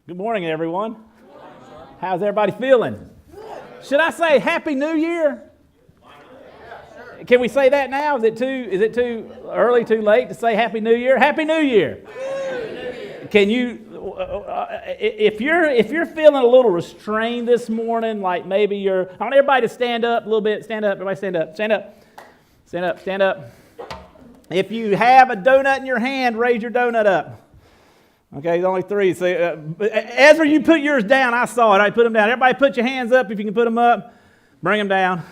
Good morning, everyone. Good morning, how's everybody feeling? Good. Should I say Happy New Year? Yeah, sure. Can we say that now? Is it too early, too late to say Happy New Year? Happy New Year. Happy New Year. Can you, if you're feeling a little restrained this morning, like maybe I want everybody to stand up a little bit. Stand up, everybody stand up. Stand up. Stand up, stand up. If you have a donut in your hand, raise your donut up. Okay, there's only three. So, Ezra, you put yours down. I saw it. I put them down. Everybody put your hands up if you can put them up. Bring them down.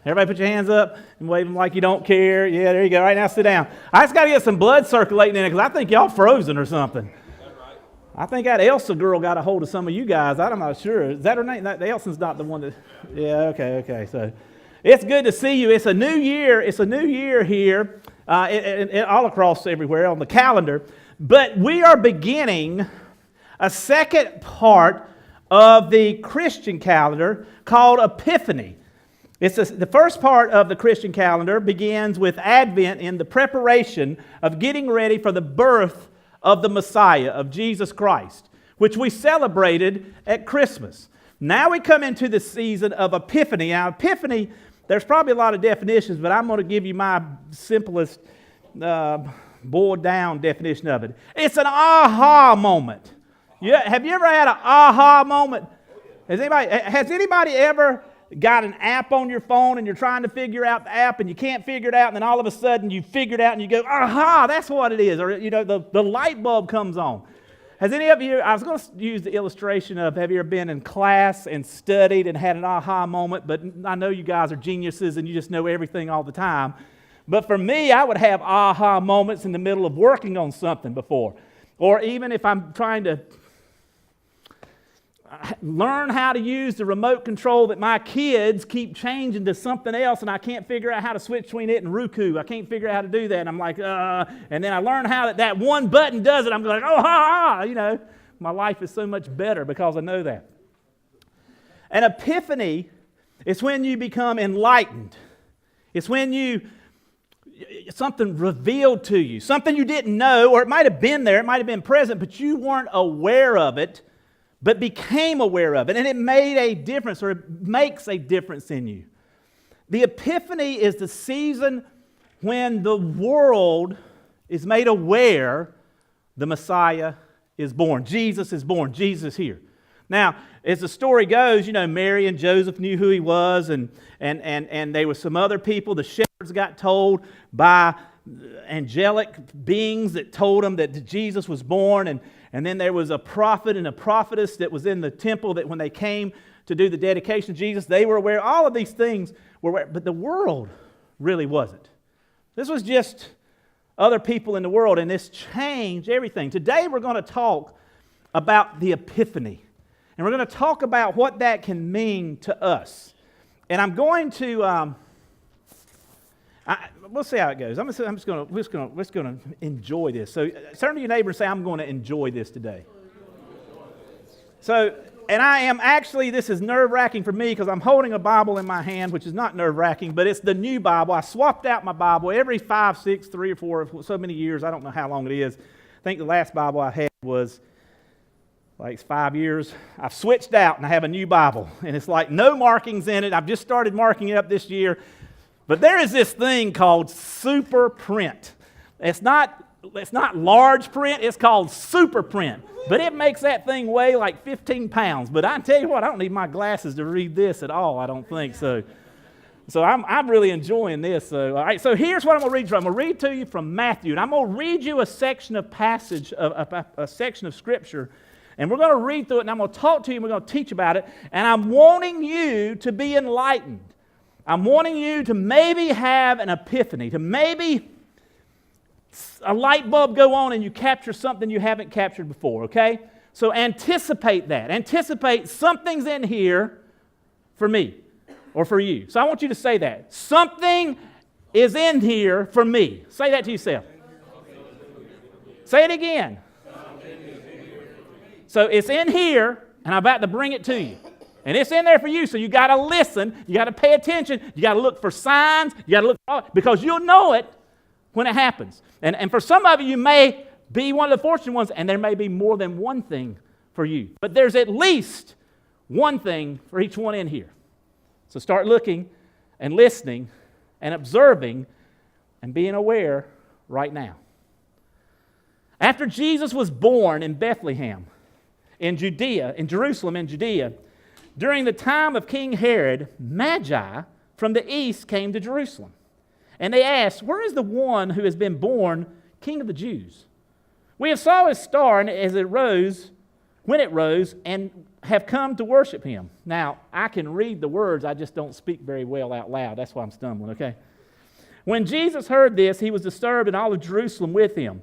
Everybody put your hands up and wave them like you don't care. Yeah, there you go. All right, now sit down. I just got to get some blood circulating in it because I think y'all frozen or something. Right? I think that Elsa girl got a hold of some of you guys. I'm not sure. Is that her name? Elsa's not the one that... Yeah, okay. So it's good to see you. It's a new year. It's a new year here all across everywhere on the calendar. But we are beginning a second part of the Christian calendar called Epiphany. The first part of the Christian calendar begins with Advent in the preparation of getting ready for the birth of the Messiah, of Jesus Christ, which we celebrated at Christmas. Now we come into the season of Epiphany. Now, Epiphany, there's probably a lot of definitions, but I'm going to give you my simplest boiled down definition of it. It's an aha moment. Have you ever had an aha moment? Has anybody ever got an app on your phone and you're trying to figure out the app and you can't figure it out, and then all of a sudden you figure it out and you go, aha, that's what it is. Or the light bulb comes on. Has any of you, I was going to use the illustration of, have you ever been in class and studied and had an aha moment? But I know you guys are geniuses and you just know everything all the time. But for me, I would have aha moments in the middle of working on something before. Or even if I'm trying to learn how to use the remote control that my kids keep changing to something else, and I can't figure out how to switch between it and Roku. I can't figure out how to do that. And I'm like, and then I learn how that one button does it. I'm going, oh, ha, ha. My life is so much better because I know that. An epiphany is when you become enlightened. It's when something revealed to you, something you didn't know, or it might have been there, it might have been present, but you weren't aware of it, but became aware of it, and it made a difference, or it makes a difference in you. The Epiphany is the season when the world is made aware the Messiah is born. Jesus is born. Jesus is here. Now, as the story goes, Mary and Joseph knew who he was, and there were some other people. The shepherds got told by angelic beings that told them that Jesus was born, and then there was a prophet and a prophetess that was in the temple that when they came to do the dedication of Jesus, they were aware. All of these things were aware, but the world really wasn't. This was just other people in the world, and this changed everything. Today we're going to talk about the Epiphany. And we're going to talk about what that can mean to us. And I'm going to, we'll see how it goes. We're just going to enjoy this. So turn to your neighbor and say, I'm going to enjoy this today. So, and I am actually, this is nerve-wracking for me because I'm holding a Bible in my hand, which is not nerve-wracking, but it's the new Bible. I swapped out my Bible every 5, 6, 3 or 4, so many years. I don't know how long it is. I think the last Bible I had was like 5 years. I've switched out and I have a new Bible, and it's like no markings in it. I've just started marking it up this year. But there is this thing called super print. It's not large print, it's called super print. But it makes that thing weigh like 15 pounds. But I tell you what, I don't need my glasses to read this at all, I don't think so. So I'm really enjoying this. So, all right, so here's what I'm going to read from. I'm going to read to you from Matthew, and I'm going to read you a section of a section of Scripture. And we're going to read through it, and I'm going to talk to you, and we're going to teach about it. And I'm wanting you to be enlightened. I'm wanting you to maybe have an epiphany, to maybe a light bulb go on and you capture something you haven't captured before, okay? So anticipate that. Anticipate something's in here for me or for you. So I want you to say that. Something is in here for me. Say that to yourself. Say it again. So it's in here, and I'm about to bring it to you. And it's in there for you, so you got to listen, you got to pay attention, you got to look for signs, you got to look, because you'll know it when it happens. And for some of you, you may be one of the fortunate ones, and there may be more than one thing for you. But there's at least one thing for each one in here. So start looking and listening and observing and being aware right now. After Jesus was born in Bethlehem, in Jerusalem in Judea, during the time of King Herod, Magi from the east came to Jerusalem. And they asked, "Where is the one who has been born King of the Jews? We have saw his star when it rose, and have come to worship him." Now, I can read the words, I just don't speak very well out loud. That's why I'm stumbling, okay? When Jesus heard this, he was disturbed, and all of Jerusalem with him.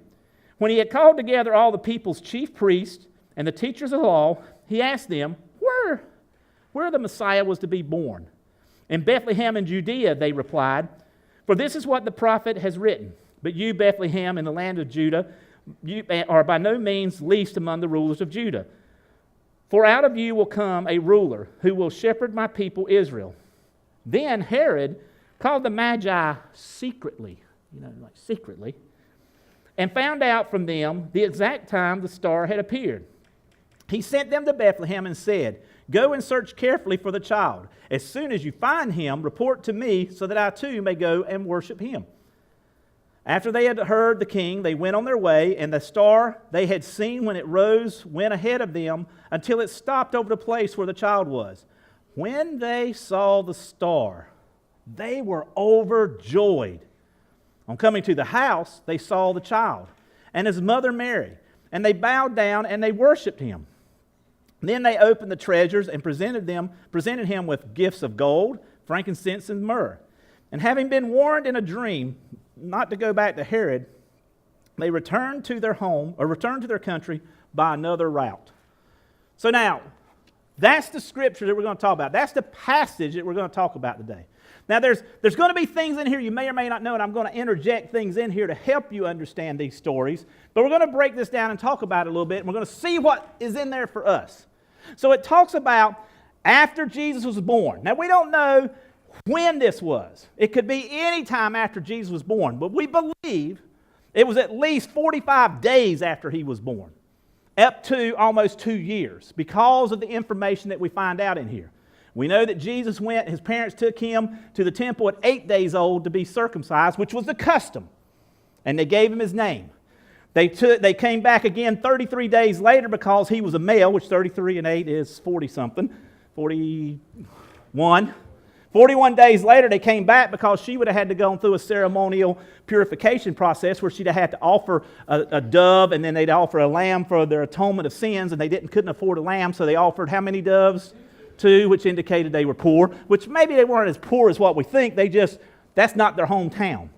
When he had called together all the people's chief priests and the teachers of the law, he asked them where the Messiah was to be born. "In Bethlehem in Judea," they replied, "for this is what the prophet has written. But you, Bethlehem, in the land of Judah, you are by no means least among the rulers of Judah. For out of you will come a ruler who will shepherd my people Israel." Then Herod called the Magi secretly, and found out from them the exact time the star had appeared. He sent them to Bethlehem and said, "Go and search carefully for the child. As soon as you find him, report to me so that I too may go and worship him." After they had heard the king, they went on their way, and the star they had seen when it rose went ahead of them until it stopped over the place where the child was. When they saw the star, they were overjoyed. On coming to the house, they saw the child and his mother Mary, and they bowed down and they worshipped him. Then they opened the treasures and presented him with gifts of gold, frankincense, and myrrh. And having been warned in a dream not to go back to Herod, they returned to their country by another route. So now, that's the scripture that we're going to talk about. That's the passage that we're going to talk about today. Now, there's going to be things in here you may or may not know, and I'm going to interject things in here to help you understand these stories. But we're going to break this down and talk about it a little bit, and we're going to see what is in there for us. So it talks about after Jesus was born. Now, we don't know when this was. It could be any time after Jesus was born, but we believe it was at least 45 days after he was born, up to almost 2 years, because of the information that we find out in here. We know that Jesus his parents took him to the temple at 8 days old to be circumcised, which was the custom, and they gave him his name. They came back again 33 days later because he was a male, which 33 and 8 is 40-something, 41. 41 days later, they came back because she would have had to go through a ceremonial purification process where she'd have had to offer a dove, and then they'd offer a lamb for their atonement of sins, and they couldn't afford a lamb, so they offered how many doves? 2, which indicated they were poor, which maybe they weren't as poor as what we think. That's not their hometown.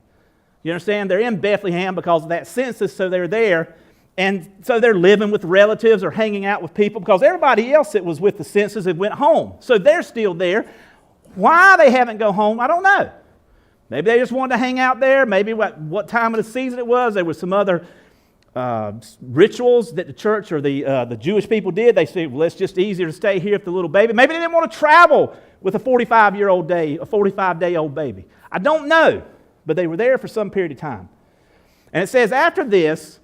You understand? They're in Bethlehem because of that census, so they're there. And so they're living with relatives or hanging out with people because everybody else that was with the census had went home. So they're still there. Why they haven't gone home, I don't know. Maybe they just wanted to hang out there. Maybe what time of the season it was. There was some other rituals that the church or the Jewish people did. They said, well, it's just easier to stay here with the little baby. Maybe they didn't want to travel with a 45-day-old baby. I don't know, but they were there for some period of time. And it says, after this,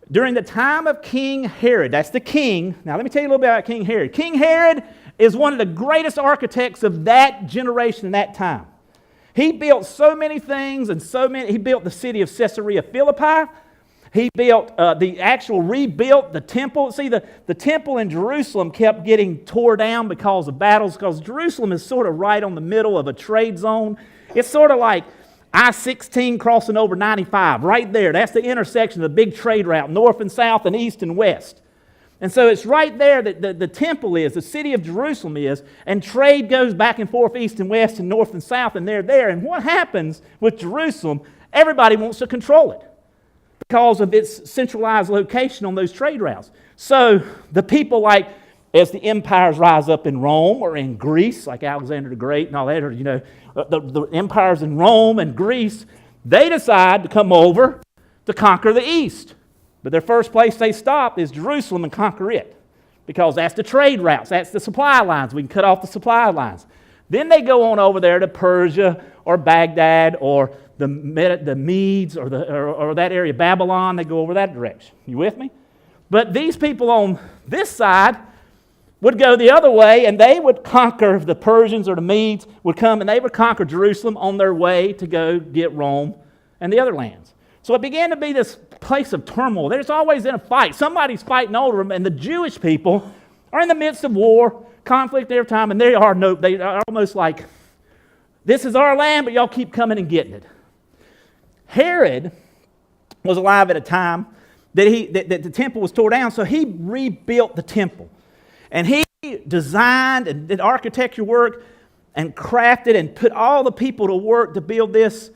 during the time of King Herod, that's the king. Now, let me tell you a little bit about King Herod. King Herod is one of the greatest architects of that generation and that time. He built so many things he built the city of Caesarea Philippi. He built rebuilt the temple. See, the temple in Jerusalem kept getting tore down because of battles, because Jerusalem is sort of right on the middle of a trade zone. It's sort of like I-16 crossing over 95, right there. That's the intersection of the big trade route, north and south and east and west. And so it's right there that the temple is, the city of Jerusalem is, and trade goes back and forth east and west and north and south, and they're there. And what happens with Jerusalem, everybody wants to control it because of its centralized location on those trade routes. So the people, like, as the empires rise up in Rome or in Greece, like Alexander the Great and all that, or, the empires in Rome and Greece, they decide to come over to conquer the East. But their first place they stop is Jerusalem and conquer it, because that's the trade routes, that's the supply lines. We can cut off the supply lines. Then they go on over there to Persia or Baghdad or the Medes or that area, Babylon. They go over that direction. You with me? But these people on this side would go the other way, and they would conquer, the Persians or the Medes would come, and they would conquer Jerusalem on their way to go get Rome and the other lands. So it began to be this place of turmoil. There's always in a fight. Somebody's fighting over them, and the Jewish people are in the midst of war, conflict every time, and they are almost like, this is our land, but y'all keep coming and getting it. Herod was alive at a time that the temple was torn down, so he rebuilt the temple. And he designed and did architecture work and crafted and put all the people to work to build this.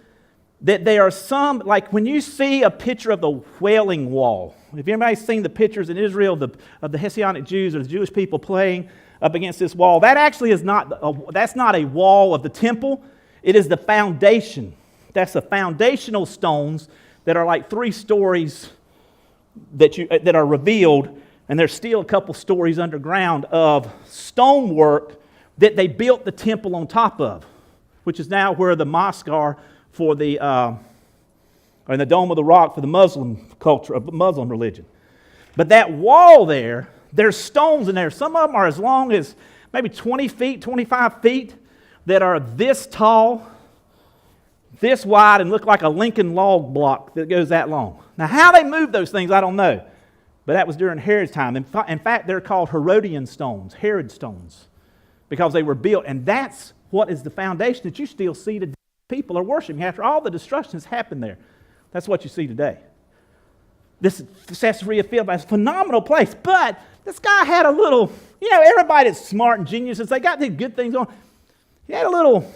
That there are some, like when you see a picture of the Wailing Wall, if anybody's seen the pictures in Israel of the Hessianic Jews or the Jewish people playing up against this wall, that actually is that's not a wall of the temple. It is the foundation. That's the foundational stones that are like 3 stories that are revealed, and there's still a couple stories underground of stonework that they built the temple on top of, which is now where the mosque are for the, or in the Dome of the Rock for the Muslim culture, Muslim religion. But that wall there's stones in there. Some of them are as long as maybe 20 feet, 25 feet, that are this tall, this wide, and look like a Lincoln log block that goes that long. Now, how they moved those things, I don't know. But that was during Herod's time. In fact, they're called Herodian stones, Herod stones, because they were built. And that's what is the foundation that you still see today. People are worshiping after all the destruction that's happened there. That's what you see today. This Caesarea Philippi is a phenomenal place. But this guy had a little, everybody that's smart and geniuses, they got these good things on. He had a little,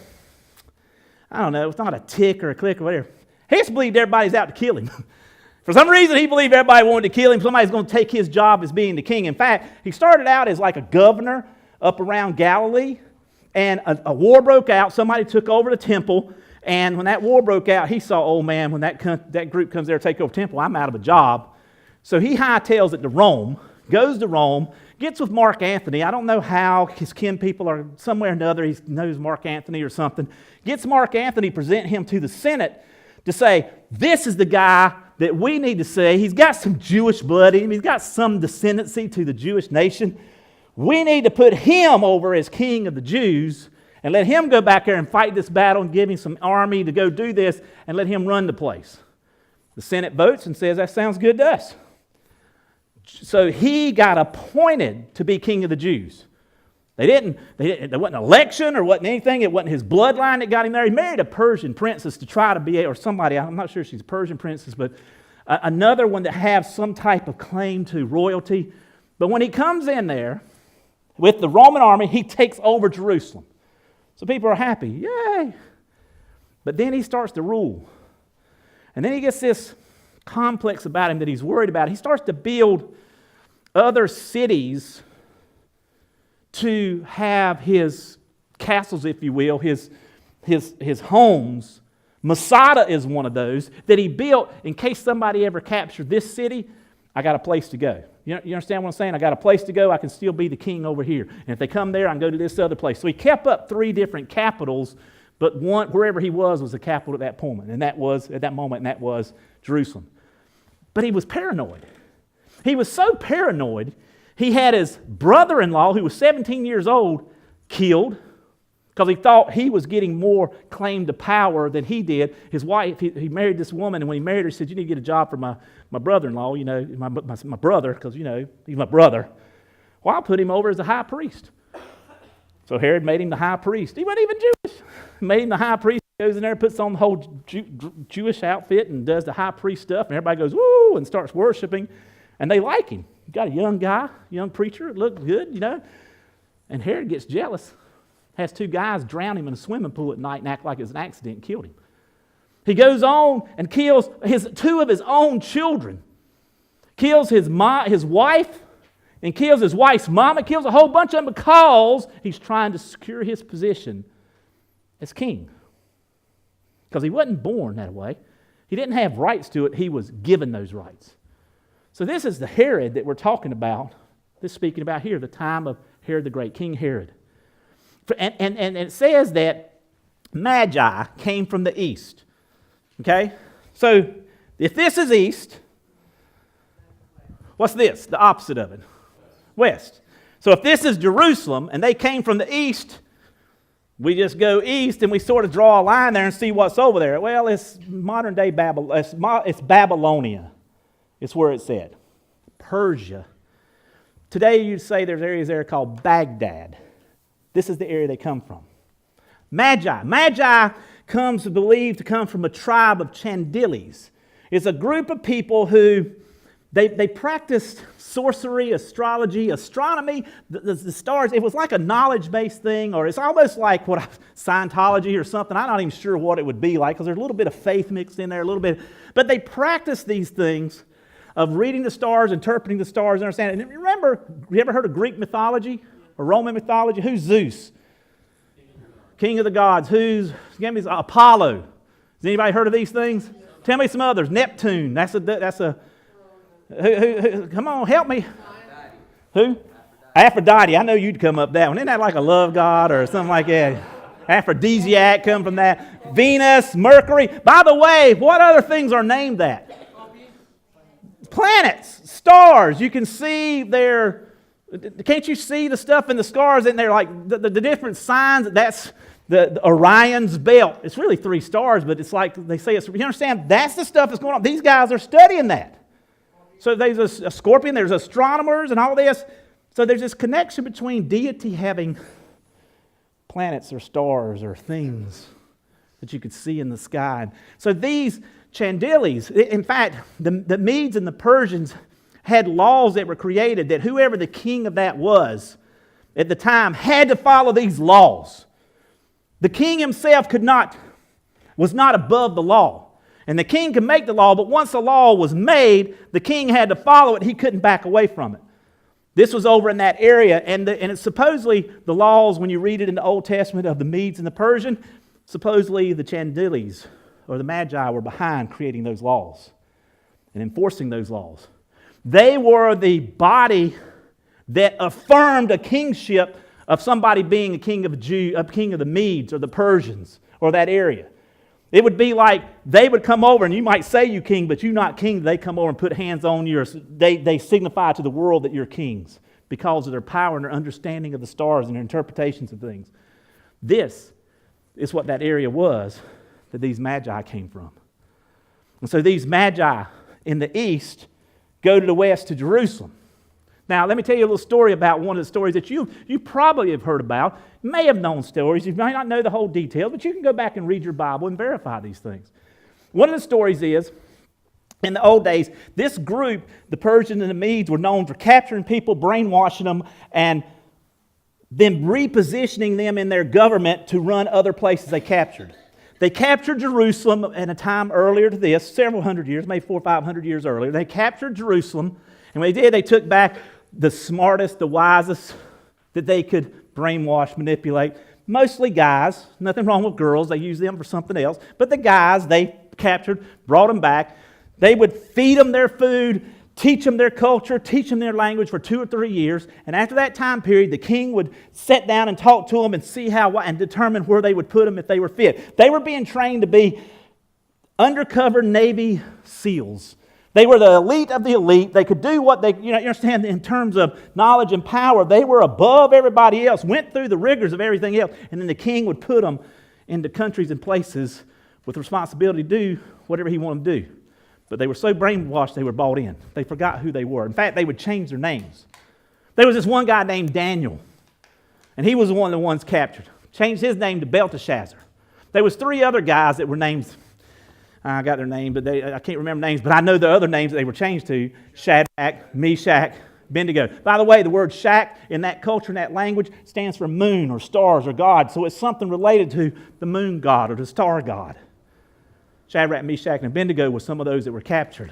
I don't know, it's not a tick or a click or whatever. He just believed everybody's out to kill him. For some reason, he believed everybody wanted to kill him. Somebody's going to take his job as being the king. In fact, he started out as like a governor up around Galilee, and a war broke out. Somebody took over the temple, and when that war broke out, he saw, oh man, when that group comes there to take over the temple, I'm out of a job. So he hightails it to Rome, goes to Rome, gets with Mark Antony. I don't know how, his kin people are somewhere or another. He knows Mark Antony or something. Gets Mark Antony, present him to the Senate to say, this is the guy that we need to say. He's got some Jewish blood in him. He's got some descendancy to the Jewish nation. We need to put him over as king of the Jews and let him go back there and fight this battle and give him some army to go do this and let him run the place. The Senate votes and says, that sounds good to us. So he got appointed to be king of the Jews. There wasn't an election or wasn't anything. It wasn't his bloodline that got him there. He married a Persian princess to try to be, or somebody, I'm not sure if she's a Persian princess, but another one that has some type of claim to royalty. But when he comes in there with the Roman army, he takes over Jerusalem. So people are happy. Yay! But then he starts to rule. And then he gets this complex about him that he's worried about. He starts to build other cities to have his castles, if you will, his homes. Masada is one of those that he built in case somebody ever captured this city. I got a place to go. You understand what I'm saying? I got a place to go. I can still be the king over here. And if they come there, I can go to this other place. So he kept up 3 different capitals, but one, wherever he was the capital at that moment. And that was, at that moment, and that was Jerusalem. But he was paranoid. He was so paranoid, he had his brother-in-law, who was 17 years old, killed because he thought he was getting more claim to power than he did. His wife, he married this woman, and when he married her, he said, you need to get a job for my brother-in-law, my brother, because, he's my brother. Well, I'll put him over as the high priest. So Herod made him the high priest. He wasn't even Jewish. He made him the high priest. He goes in there, puts on the whole Jewish outfit and does the high priest stuff, and everybody goes, woo, and starts worshiping, and they like him. You got a young guy, young preacher, looked good, And Herod gets jealous, has 2 guys drown him in a swimming pool at night and act like it was an accident and killed him. He goes on and kills 2 of his own children, kills his wife, and kills his wife's mama, kills a whole bunch of them because he's trying to secure his position as king. Because he wasn't born that way. He didn't have rights to it. He was given those rights. So this is the Herod that we're talking about. This is speaking about here, the time of Herod the Great, King Herod. And it says that Magi came from the east. Okay? So if this is east, What's this? The opposite of it. West. So if this is Jerusalem and they came from the east, we just go east and we sort of draw a line there and see what's over there. Well, it's modern day Babylon. It's Babylonia. It's where it's at. Persia. Today you'd say there's areas there called Baghdad. This is the area they come from. Magi. Magi comes believed to come from a tribe of Chandelies. It's a group of people who they practiced sorcery, astrology, astronomy, the stars. It was like a knowledge-based thing, or it's almost like Scientology or something. I'm not even sure what it would be like because there's a little bit of faith mixed in there, a little bit. But they practiced these things of reading the stars, interpreting the stars, and understanding. And remember, you ever heard of Greek mythology or Roman mythology? Who's Zeus? King of the gods. Give me Apollo. Has anybody heard of these things? Tell me some others. Neptune. That's a. Who, come on, help me. Who? Aphrodite. I know you'd come up that one. Isn't that like a love god or something like that? Aphrodisiac come from that. Venus, Mercury. By the way, what other things are named that? Planets, stars. You can see can't you see the stuff in the stars in there, like the different signs? That's the Orion's belt. It's really 3 stars, but it's like they say it's, you understand? That's the stuff that's going on. These guys are studying that. So there's a scorpion, there's astronomers and all this. So there's this connection between deity having planets or stars or things that you could see in the sky. So these Chandelies, in fact, the Medes and the Persians had laws that were created that whoever the king of that was at the time had to follow these laws. The king himself was not above the law. And the king could make the law, but once the law was made, the king had to follow it. He couldn't back away from it. This was over in that area, and it's supposedly the laws, when you read it in the Old Testament of the Medes and the Persian, supposedly the Chandelies or the Magi were behind creating those laws and enforcing those laws. They were the body that affirmed a kingship of somebody being a king of the Medes or the Persians or that area. It would be like they would come over and you might say you king, but you're not king. They come over and put hands on you. They signify to the world that you're kings because of their power and their understanding of the stars and their interpretations of things. This is what that area was that these Magi came from. And so these Magi in the east go to the west to Jerusalem. Now, let me tell you a little story about one of the stories that you probably have heard about. You may have known stories. You may not know the whole detail, but you can go back and read your Bible and verify these things. One of the stories is, in the old days, this group, the Persians and the Medes, were known for capturing people, brainwashing them, and then repositioning them in their government to run other places they captured. They captured Jerusalem in a time earlier to this, several hundred years, maybe 400 or 500 years earlier. They captured Jerusalem, and when they did, they took back the smartest, the wisest that they could brainwash, manipulate. Mostly guys, nothing wrong with girls, they use them for something else. But the guys they captured, brought them back. They would feed them their food, teach them their culture, teach them their language for 2 or 3 years. And after that time period, the king would sit down and talk to them and see and determine where they would put them if they were fit. They were being trained to be undercover Navy SEALs. They were the elite of the elite. They could do what you understand in terms of knowledge and power. They were above everybody else, went through the rigors of everything else, and then the king would put them into countries and places with the responsibility to do whatever he wanted to do. But they were so brainwashed they were bought in. They forgot who they were. In fact, they would change their names. There was this one guy named Daniel, and he was one of the ones captured. Changed his name to Belteshazzar. There was 3 other guys that were named, I got their name, but I can't remember names, but I know the other names that they were changed to: Shadrach, Meshach, Abednego. By the way, the word Shak in that culture, in that language, stands for moon or stars or God. So it's something related to the moon god or the star god. Shadrach, Meshach, and Abednego were some of those that were captured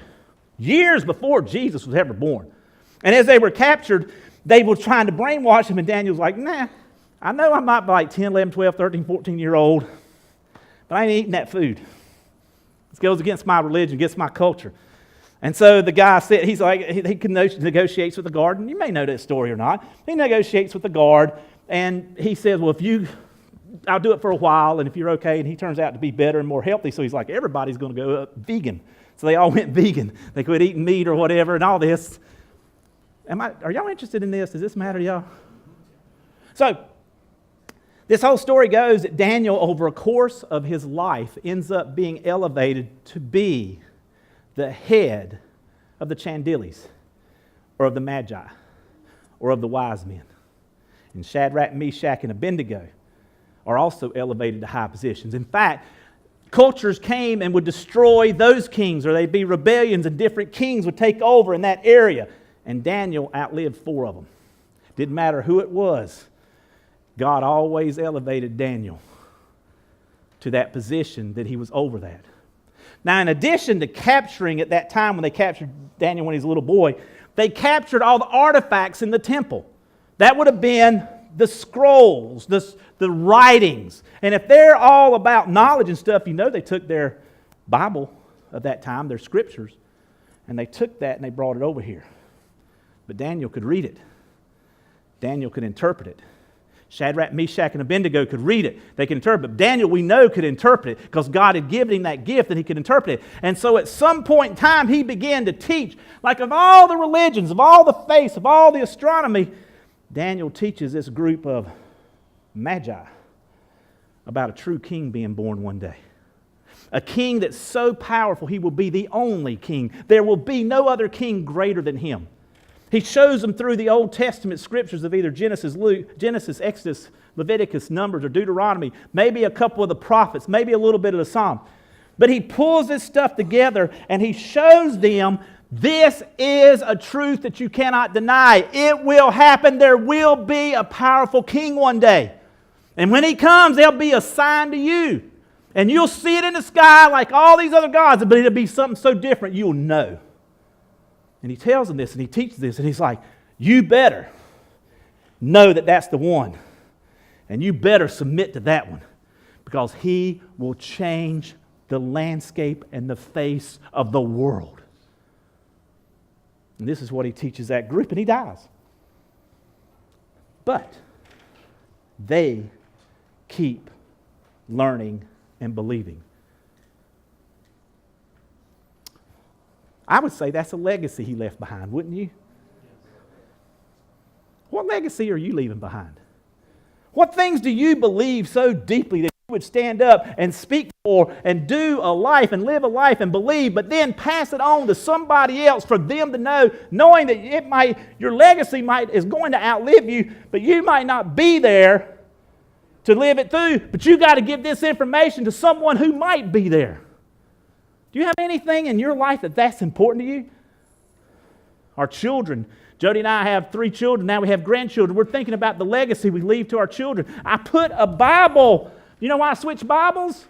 years before Jesus was ever born. And as they were captured, they were trying to brainwash him, and Daniel's like, nah, I know I might be like 10, 11, 12, 13, 14-year-old, but I ain't eating that food. This goes against my religion, against my culture. And so the guy said, he negotiates with the guard, and you may know that story or not. He negotiates with the guard, and he says, well, I'll do it for a while, and if you're okay, and he turns out to be better and more healthy, so he's like, everybody's going to go vegan. So they all went vegan. They quit eating meat or whatever and all this. Are y'all interested in this? Does this matter to y'all? So, this whole story goes that Daniel, over a course of his life, ends up being elevated to be the head of the Chandelies, or of the Magi, or of the wise men. And Shadrach, Meshach, and Abednego are also elevated to high positions. In fact, cultures came and would destroy those kings, or they'd be rebellions, and different kings would take over in that area. And Daniel outlived 4 of them. Didn't matter who it was. God always elevated Daniel to that position that he was over that. Now, in addition to capturing at that time when they captured Daniel when he was a little boy, they captured all the artifacts in the temple. That would have been the scrolls, the writings. And if they're all about knowledge and stuff, you know they took their Bible of that time, their scriptures, and they took that and they brought it over here. But Daniel could read it. Daniel could interpret it. Shadrach, Meshach, and Abednego could read it. They could interpret it. Daniel, we know, could interpret it because God had given him that gift that he could interpret it. And so at some point in time, he began to teach. Like of all the religions, of all the faiths, of all the astronomy, Daniel teaches this group of magi about a true king being born one day. A king that's so powerful, he will be the only king. There will be no other king greater than him. He shows them through the Old Testament scriptures of either Genesis, Exodus, Leviticus, Numbers, or Deuteronomy, maybe a couple of the prophets, maybe a little bit of the Psalm. But he pulls this stuff together and he shows them this is a truth that you cannot deny. It will happen. There will be a powerful king one day. And when he comes, there'll be a sign to you. And you'll see it in the sky like all these other gods, but it'll be something so different you'll know. And he tells them this and he teaches this and he's like, you better know that that's the one. And you better submit to that one because he will change the landscape and the face of the world. And this is what he teaches that group, and he dies. But they keep learning and believing. I would say that's a legacy he left behind, wouldn't you? What legacy are you leaving behind? What things do you believe so deeply that you would stand up and speak for and do a life and live a life and believe, but then pass it on to somebody else for them to know, knowing that your legacy is going to outlive you, but you might not be there to live it through, but you got to give this information to someone who might be there. Do you have anything in your life that's important to you? Our children. Jody and I have 3 children. Now we have grandchildren. We're thinking about the legacy we leave to our children. I put a Bible. You know why I switch Bibles?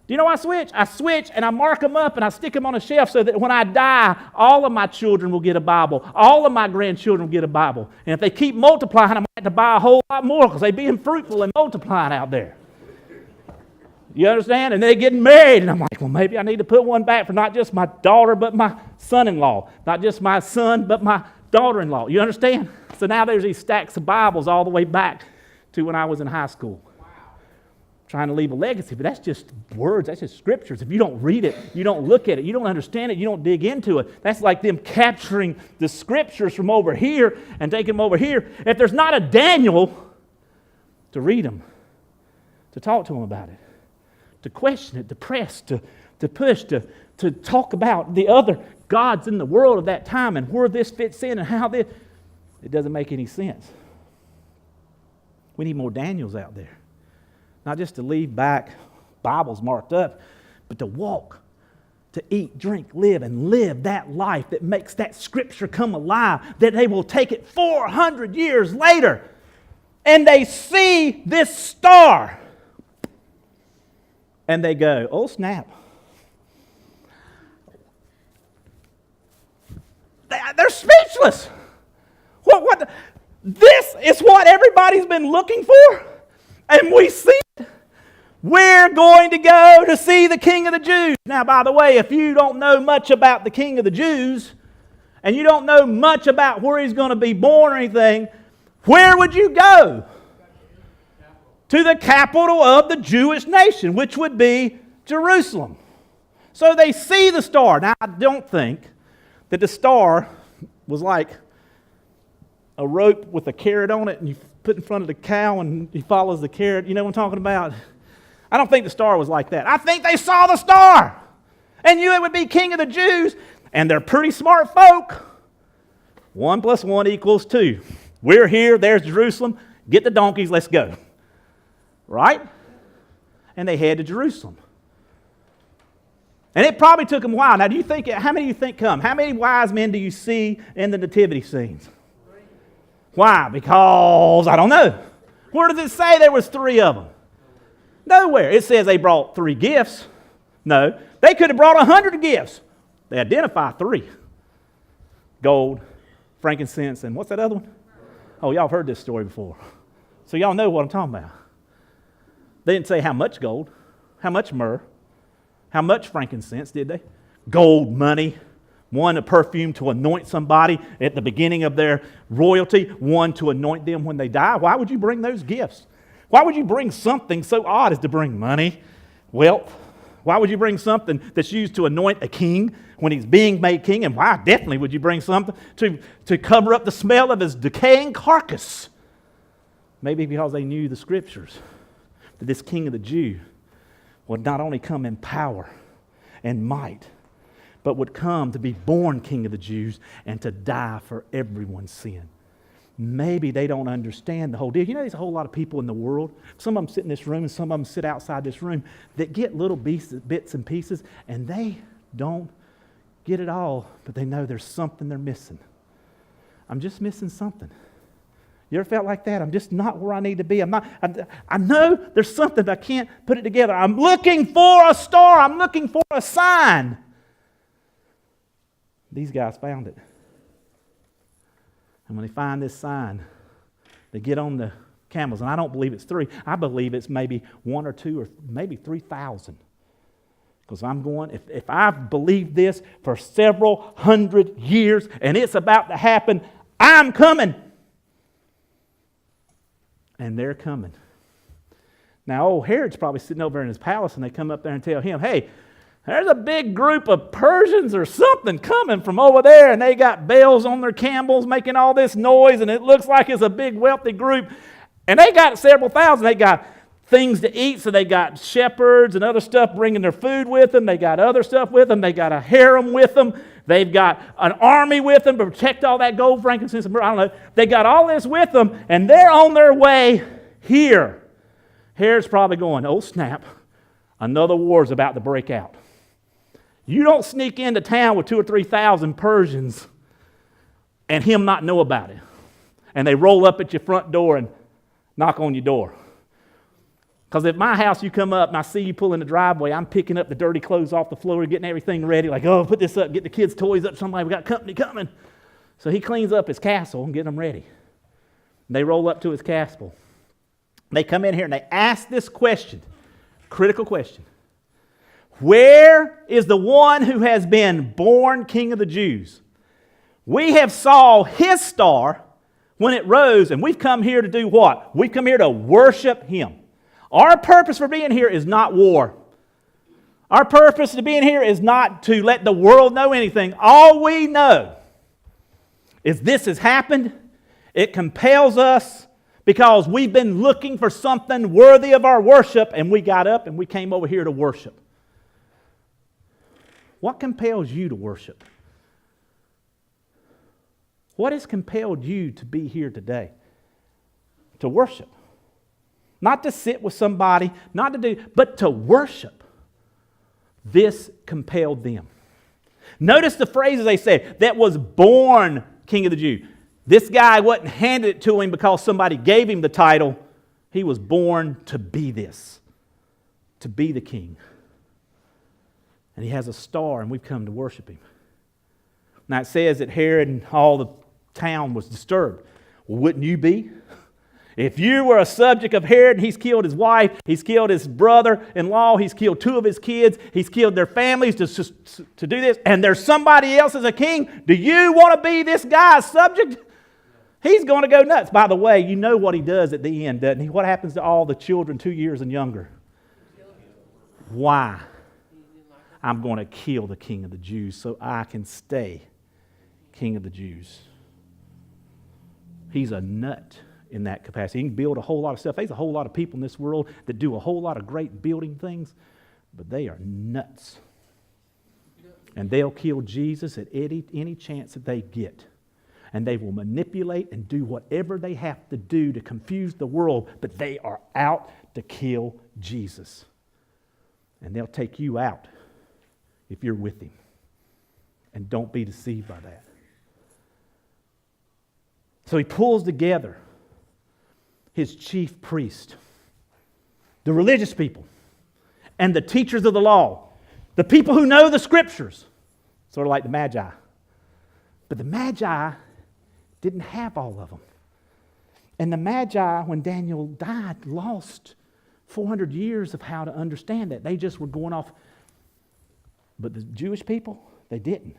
Do you know why I switch? I switch and I mark them up and I stick them on a shelf so that when I die, all of my children will get a Bible. All of my grandchildren will get a Bible. And if they keep multiplying, I might have to buy a whole lot more because they're being fruitful and multiplying out there. You understand? And they're getting married. And I'm like, well, maybe I need to put one back for not just my daughter, but my son-in-law. Not just my son, but my daughter-in-law. You understand? So now there's these stacks of Bibles all the way back to when I was in high school. Wow. Trying to leave a legacy. But that's just words. That's just scriptures. If you don't read it, you don't look at it, you don't understand it, you don't dig into it. That's like them capturing the scriptures from over here and taking them over here. If there's not a Daniel to read them, to talk to them about it, to question it, to press, to push, to talk about the other gods in the world of that time and where this fits in and how this, it doesn't make any sense. We need more Daniels out there. Not just to leave back Bibles marked up, but to walk, to eat, drink, live, and live that life that makes that scripture come alive, that they will take it 400 years later and they see this star. And they go, oh snap. They're speechless. What? This is what everybody's been looking for. And we see it. We're going to go to see the King of the Jews. Now, by the way, if you don't know much about the King of the Jews, and you don't know much about where he's going to be born or anything, where would you go? To the capital of the Jewish nation, which would be Jerusalem. So they see the star. Now, I don't think that the star was like a rope with a carrot on it, and you put in front of the cow, and he follows the carrot. You know what I'm talking about? I don't think the star was like that. I think they saw the star and knew it would be King of the Jews, and they're pretty smart folk. 1 + 1 = 2. We're here, there's Jerusalem. Get the donkeys, let's go. Right? And they head to Jerusalem. And it probably took them a while. Now, do you think, how many do you think come? How many wise men do you see in the nativity scenes? Why? Because, I don't know. Where does it say there was 3 of them? Nowhere. It says they brought 3 gifts. No. They could have brought 100 gifts. They identify 3. Gold, frankincense, and what's that other one? Oh, y'all have heard this story before. So y'all know what I'm talking about. They didn't say how much gold, how much myrrh, how much frankincense, did they? Gold, money, one a perfume to anoint somebody at the beginning of their royalty, one to anoint them when they die. Why would you bring those gifts? Why would you bring something so odd as to bring money, wealth? Why would you bring something that's used to anoint a king when he's being made king? And why definitely would you bring something to cover up the smell of his decaying carcass? Maybe because they knew the scriptures that this King of the Jews would not only come in power and might, but would come to be born King of the Jews and to die for everyone's sin. Maybe they don't understand the whole deal. You know, there's a whole lot of people in the world. Some of them sit in this room and some of them sit outside this room that get little bits and pieces, and they don't get it all, but they know there's something they're missing. I'm just missing something. You ever felt like that? I'm just not where I need to be. I know there's something, but I can't put it together. I'm looking for a star. I'm looking for a sign. These guys found it. And when they find this sign, they get on the camels. And I don't believe it's 3. I believe it's maybe 1 or 2 or maybe 3,000. Because I'm going, if I've believed this for several hundred years and it's about to happen, I'm coming. And they're coming. Now, old Herod's probably sitting over in his palace, and they come up there and tell him, hey, there's a big group of Persians or something coming from over there, and they got bells on their camels making all this noise, and it looks like it's a big wealthy group. And they got several thousand. They got things to eat, so they got shepherds and other stuff bringing their food with them. They got other stuff with them. They got a harem with them. They've got an army with them to protect all that gold, frankincense, and myrrh. I don't know. They got all this with them, and they're on their way here. Herod's probably going, oh snap, another war's about to break out. You don't sneak into town with 2,000 or 3,000 Persians and him not know about it. And they roll up at your front door and knock on your door. Because at my house, you come up and I see you pull in the driveway, I'm picking up the dirty clothes off the floor, getting everything ready, like, oh, put this up, get the kids' toys up, somebody, we got company coming. So he cleans up his castle and get them ready. And they roll up to his castle. They come in here and they ask this question, critical question. Where is the one who has been born King of the Jews? We have saw his star when it rose, and we've come here to do what? We've come here to worship him. Our purpose for being here is not war. Our purpose to being here is not to let the world know anything. All we know is this has happened. It compels us because we've been looking for something worthy of our worship, and we got up and we came over here to worship. What compels you to worship? What has compelled you to be here today? To worship. Not to sit with somebody, not to do, but to worship. This compelled them. Notice the phrases they said, that was born King of the Jews. This guy wasn't handed it to him because somebody gave him the title. He was born to be this, to be the king. And he has a star, and we've come to worship him. Now it says that Herod and all the town was disturbed. Well, wouldn't you be? If you were a subject of Herod and he's killed his wife, he's killed his brother-in-law, he's killed 2 of his kids, he's killed their families to do this, and there's somebody else as a king, do you want to be this guy's subject? He's going to go nuts. By the way, you know what he does at the end, doesn't he? What happens to all the children 2 years and younger? Why? I'm going to kill the King of the Jews so I can stay King of the Jews. He's a nut in that capacity. He can build a whole lot of stuff. There's a whole lot of people in this world that do a whole lot of great building things, but they are nuts. And they'll kill Jesus at any chance that they get. And they will manipulate and do whatever they have to do to confuse the world, but they are out to kill Jesus. And they'll take you out if you're with him. And don't be deceived by that. So he pulls together his chief priest, the religious people, and the teachers of the law, the people who know the scriptures, sort of like the Magi. But the Magi didn't have all of them. And the Magi, when Daniel died, lost 400 years of how to understand that. They just were going off. But the Jewish people, they didn't.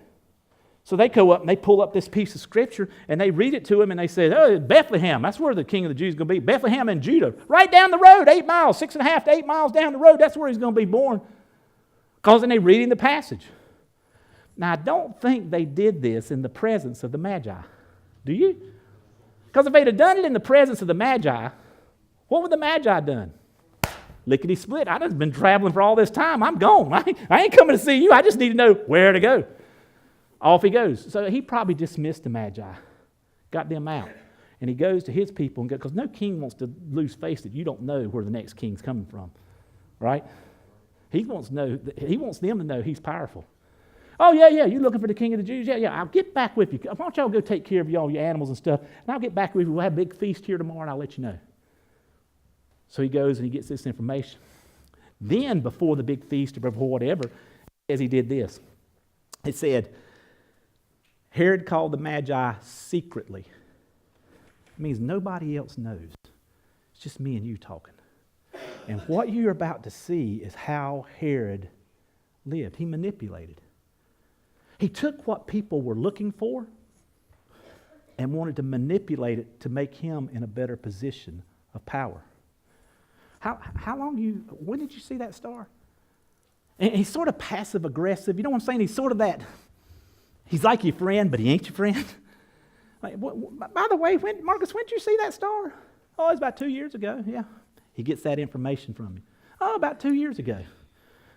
So they go up and they pull up this piece of scripture and they read it to him and they say, oh, Bethlehem, that's where the king of the Jews is going to be. Bethlehem in Judah, right down the road, 8 miles, 6.5 to 8 miles down the road, that's where he's going to be born. Because then they're reading the passage. Now, I don't think they did this in the presence of the Magi. Do you? Because if they'd have done it in the presence of the Magi, what would the Magi done? Lickety split. I've just been traveling for all this time. I'm gone. I ain't coming to see you. I just need to know where to go. Off he goes. So he probably dismissed the Magi, got them out. And he goes to his people and goes, because no king wants to lose face that you don't know where the next king's coming from. Right? He wants them to know he's powerful. Oh, yeah, you're looking for the king of the Jews? Yeah, I'll get back with you. Why don't y'all go take care of all your animals and stuff, and I'll get back with you. We'll have a big feast here tomorrow, and I'll let you know. So he goes and he gets this information. Then, before the big feast or before whatever, as he did this, it said, Herod called the Magi secretly. It means nobody else knows. It's just me and you talking. And what you're about to see is how Herod lived. He manipulated. He took what people were looking for and wanted to manipulate it to make him in a better position of power. When did you see that star? And he's sort of passive aggressive. You know what I'm saying? He's sort of that. He's like your friend, but he ain't your friend. Like, by the way, Marcus, when did you see that star? Oh, it was about 2 years ago. Yeah. He gets that information from me. Oh, about 2 years ago.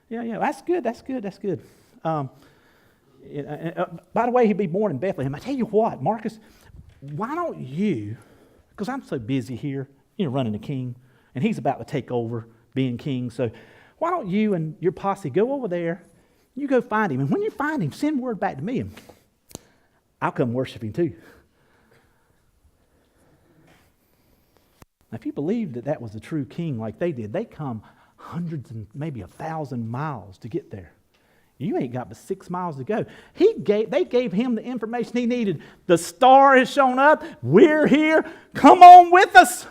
Yeah. That's good. By the way, he'd be born in Bethlehem. I tell you what, Marcus, why don't you, because I'm so busy here, running the king, and he's about to take over being king, so why don't you and your posse go over there, you go find him, and when you find him, send word back to me, and I'll come worship him too. Now, if you believed that was the true king like they did, they come hundreds and maybe 1,000 miles to get there. You ain't got but 6 miles to go. They gave him the information he needed. The star has shown up. We're here. Come on with us.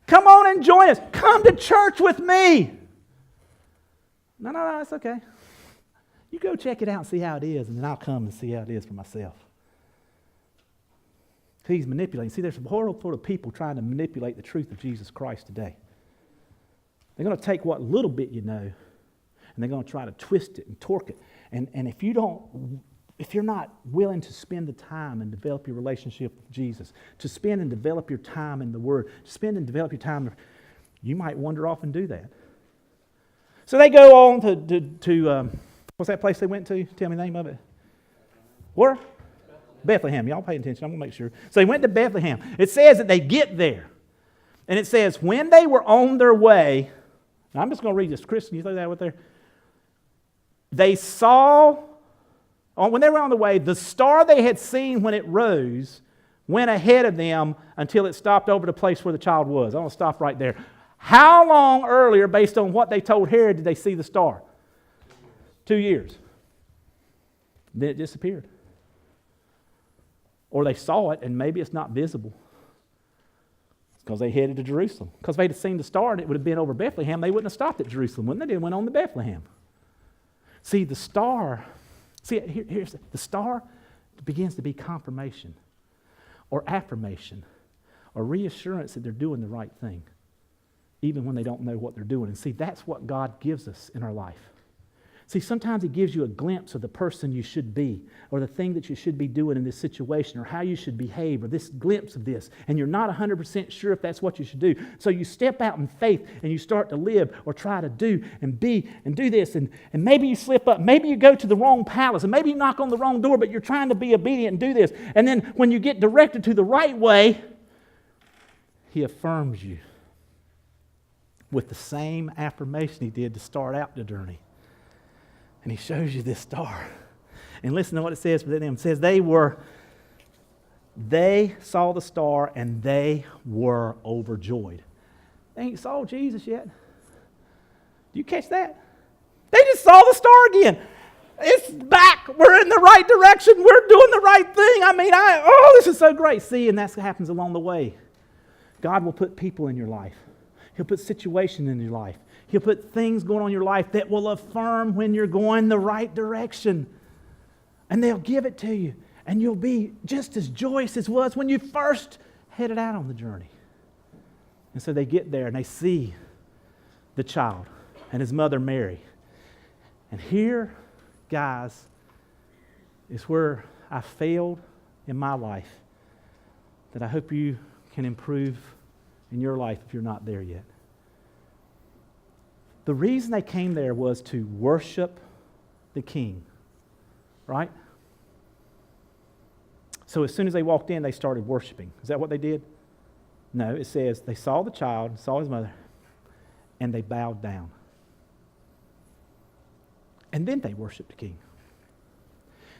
Come on and join us. Come to church with me. No, that's okay. You go check it out and see how it is, and then I'll come and see how it is for myself. He's manipulating. See, there's a whole lot of people trying to manipulate the truth of Jesus Christ today. They're going to take what little bit you know, and they're going to try to twist it and torque it. And if you're not willing to spend the time and develop your relationship with Jesus, to spend and develop your time in the Word, to spend and develop your time, you might wander off and do that. So they go on to what's that place they went to? Tell me the name of it. Where? Bethlehem. Y'all pay attention. I'm going to make sure. So they went to Bethlehem. It says that they get there. And it says, when they were on their way, now I'm just going to read this. Chris, can you throw that out there? They saw, when they were on the way, the star they had seen when it rose went ahead of them until it stopped over the place where the child was. I'm going to stop right there. How long earlier, based on what they told Herod, did they see the star? 2 years. Then it disappeared. Or they saw it and maybe it's not visible. It's because they headed to Jerusalem. Because if they'd have seen the star and it would have been over Bethlehem, they wouldn't have stopped at Jerusalem, wouldn't they? They went on to Bethlehem. See, the star begins to be confirmation or affirmation or reassurance that they're doing the right thing, even when they don't know what they're doing. And see, that's what God gives us in our life. See, sometimes He gives you a glimpse of the person you should be, or the thing that you should be doing in this situation, or how you should behave, or this glimpse of this, and you're not 100% sure if that's what you should do. So you step out in faith and you start to live or try to do and be and do this, and maybe you slip up, maybe you go to the wrong palace, and maybe you knock on the wrong door, but you're trying to be obedient and do this. And then when you get directed to the right way, He affirms you with the same affirmation He did to start out the journey. And He shows you this star. And listen to what it says for them. It says they saw the star and they were overjoyed. They ain't saw Jesus yet. Do you catch that? They just saw the star again. It's back. We're in the right direction. We're doing the right thing. This is so great. See, and that's what happens along the way. God will put people in your life. He'll put situations in your life. He'll put things going on in your life that will affirm when you're going the right direction. And they'll give it to you. And you'll be just as joyous as was when you first headed out on the journey. And so they get there and they see the child and his mother Mary. And here, guys, is where I failed in my life that I hope you can improve in your life if you're not there yet. The reason they came there was to worship the King, right? So as soon as they walked in, they started worshiping. Is that what they did? No, it says they saw the child, saw his mother, and they bowed down. And then they worshiped the King.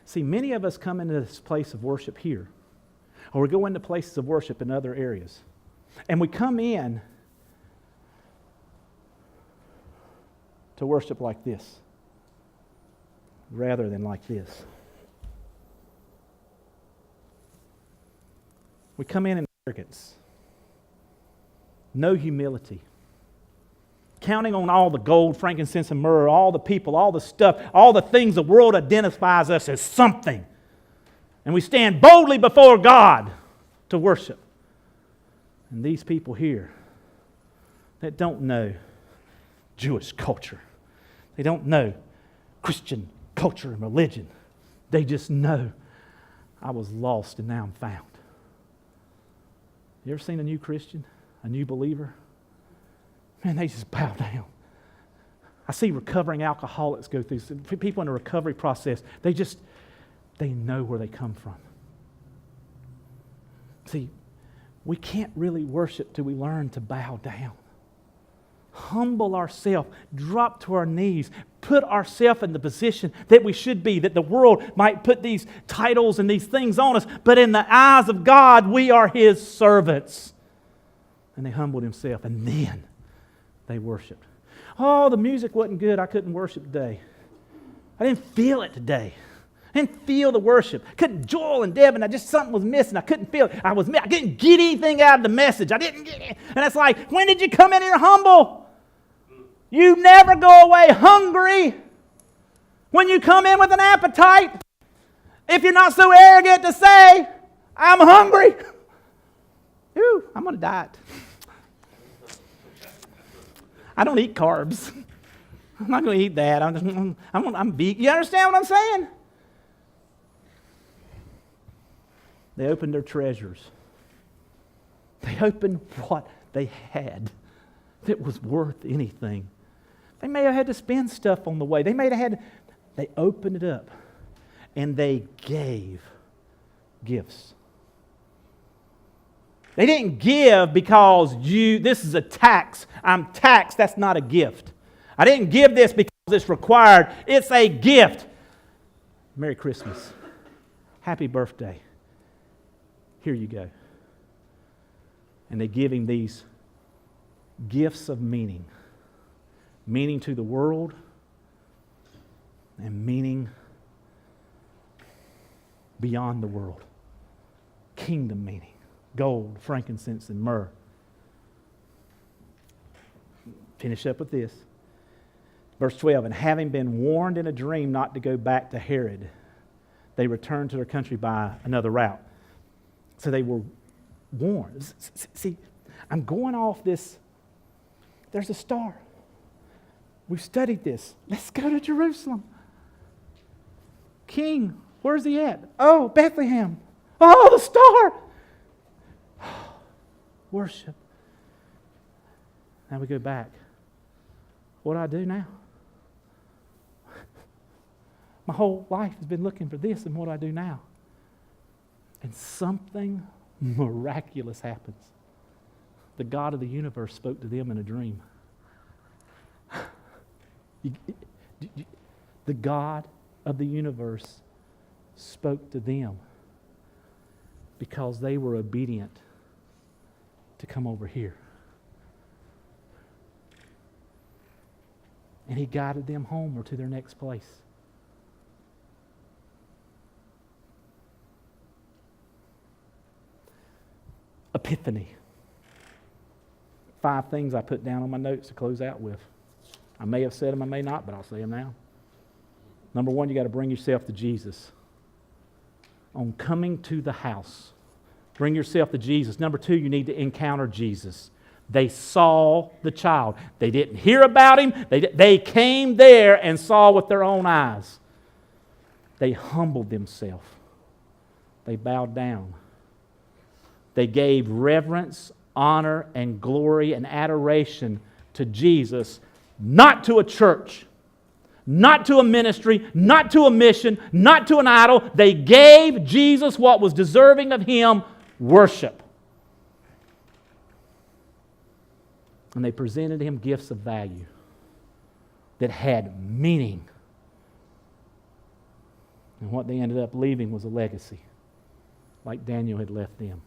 See, many of us come into this place of worship here, or we go into places of worship in other areas, and we come in to worship like this rather than like this. We come in arrogance, no humility, counting on all the gold, frankincense, and myrrh, all the people, all the stuff, all the things the world identifies us as something. And we stand boldly before God to worship. And these people here that don't know Jewish culture, they don't know Christian culture and religion, they just know I was lost and now I'm found. You ever seen a new Christian, a new believer? Man, they just bow down. I see recovering alcoholics go through, people in a recovery process, they know where they come from. See, we can't really worship till we learn to bow down. Humble ourselves, drop to our knees, put ourselves in the position that we should be, that the world might put these titles and these things on us, but in the eyes of God, we are His servants. And they humbled themselves, and then they worshiped. Oh, the music wasn't good. I couldn't worship today. I didn't feel it today. I didn't feel the worship. Joel and Devin, something was missing. I couldn't feel it. I didn't get anything out of the message. I didn't get it. And it's like, when did you come in here humble? You never go away hungry. When you come in with an appetite, if you're not so arrogant to say, I'm hungry. Ooh, I'm on a diet. I don't eat carbs. I'm not going to eat that. I'm vegan. You understand what I'm saying? They opened their treasures. They opened what they had that was worth anything. They may have had to spend stuff on the way. They opened it up and they gave gifts. They didn't give because this is a tax. I'm taxed. That's not a gift. I didn't give this because it's required. It's a gift. Merry Christmas. Happy birthday. Here you go. And they give him these gifts of meaning. Meaning to the world and meaning beyond the world. Kingdom meaning. Gold, frankincense, and myrrh. Finish up with this. Verse 12, and having been warned in a dream not to go back to Herod, they returned to their country by another route. So they were warned. See, I'm going off this. There's a star. We've studied this. Let's go to Jerusalem. King, where's he at? Oh, Bethlehem. Oh, the star. Worship. Now we go back. What do I do now? My whole life has been looking for this, and what do I do now? And something miraculous happens. The God of the universe spoke to them in a dream. The God of the universe spoke to them because they were obedient to come over here. And He guided them home or to their next place. Epiphany. 5 things I put down on my notes to close out with. I may have said them, I may not, but I'll say them now. Number 1, you got to bring yourself to Jesus. On coming to the house, bring yourself to Jesus. Number 2, you need to encounter Jesus. They saw the child. They didn't hear about Him. They came there and saw with their own eyes. They humbled themselves. They bowed down. They gave reverence, honor, and glory and adoration to Jesus, not to a church, not to a ministry, not to a mission, not to an idol. They gave Jesus what was deserving of Him, worship. And they presented Him gifts of value that had meaning. And what they ended up leaving was a legacy, like Daniel had left them.